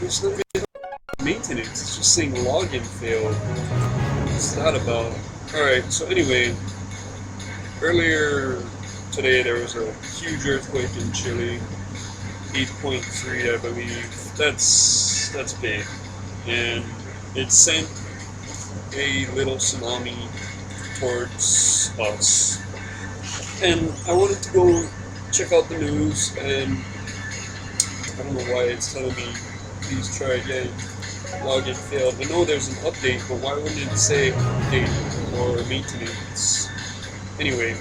There's no maintenance. It's just saying login failed. What's that about? Alright, so anyway, earlier today there was a huge earthquake in Chile, 8.3 I believe. That's big. And it sent a little tsunami towards us. And I wanted to go check out the news, and I don't know why it's telling me please try again. Login failed. I know there's an update, but why wouldn't it say update or maintenance? Anyway,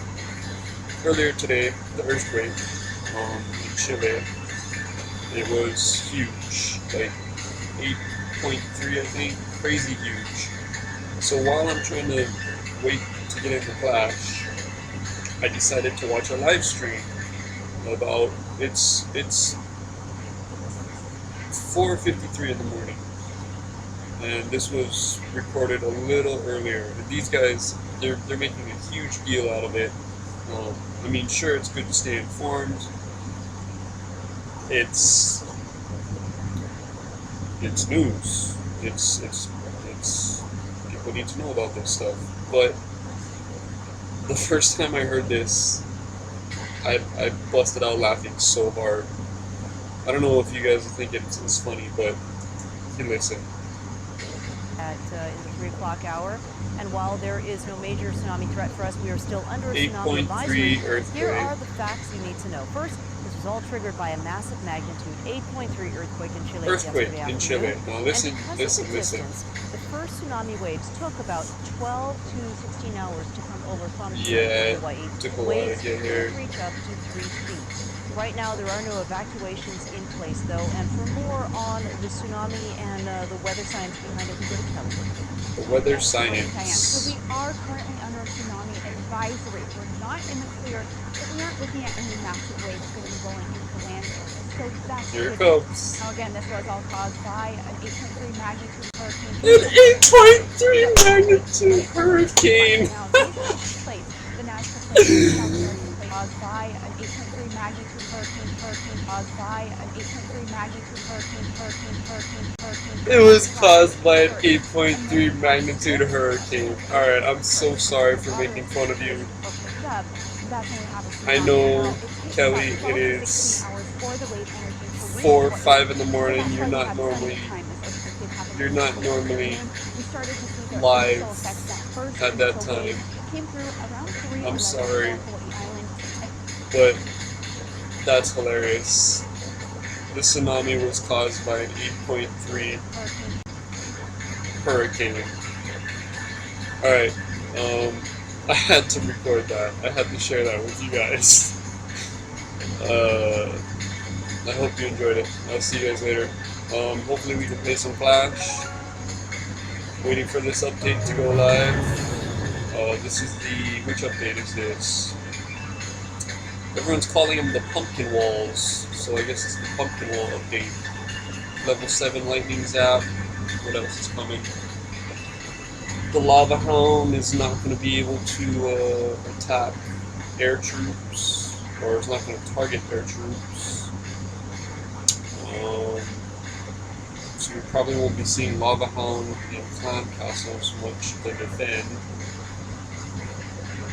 earlier today, the earthquake in Chile, it was huge, like 8.3 I think, crazy huge. So while I'm trying to wait to get into class, I decided to watch a live stream about, it's 4:53 in the morning. And this was recorded a little earlier. And these guys, they're making a huge deal out of it. I mean, sure, it's good to stay informed. It's news. It's people need to know about this stuff. But the first time I heard this, I busted out laughing so hard. I don't know if you guys think it's funny, but you listen. In the 3 o'clock hour, and while there is no major tsunami threat for us, we are still under a tsunami advisory. Here are the facts you need to know. First, this was all triggered by a massive magnitude 8.3 earthquake in Chile yesterday afternoon. Chile. Now listen. The first tsunami waves took about 12 to 16 hours to come over from Hawaii. Took a while to get here. Reach up to 3 feet. Right now, there are no evacuations in place, though, and for more on the tsunami and the weather science behind it, we go to Kelly. The weather science. So we are currently under a tsunami advisory. We're not in the clear, but we aren't looking at any massive waves going to be rolling into land. So that's Here it comes. Now again, this was all caused by an 8.3 magnitude hurricane. An 8.3 magnitude hurricane. Now, the National Place caused by an 8.3 magnitude hurricane caused by an 8.3 magnitude hurricane. It was caused by an 8.3 magnitude hurricane. Alright, I'm so sorry for making fun of you. I know, Kelly, it is 4 or 5 in the morning. You're not normally live at that time. I'm sorry, but that's hilarious. The tsunami was caused by an 8.3 hurricane. Alright, I had to record that. I had to share that with you guys. I hope you enjoyed it. I'll see you guys later. Hopefully we can play some Flash. Waiting for this update to go live. This is which update is this? Everyone's calling them the pumpkin walls, so I guess it's the pumpkin wall update. Level 7 lightning zap. What else is coming? The lava hound is not going to be able to attack air troops, or it's not going to target air troops. So you probably won't be seeing lava hound in clan castle so much to defend.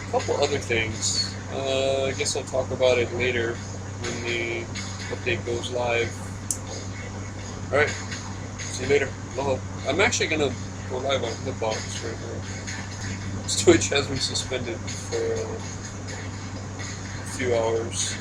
A couple other things. I guess I'll talk about it later when the update goes live. Alright, see you later. Aloha. I'm actually gonna go live on Hitbox right now. Twitch has me suspended for a few hours.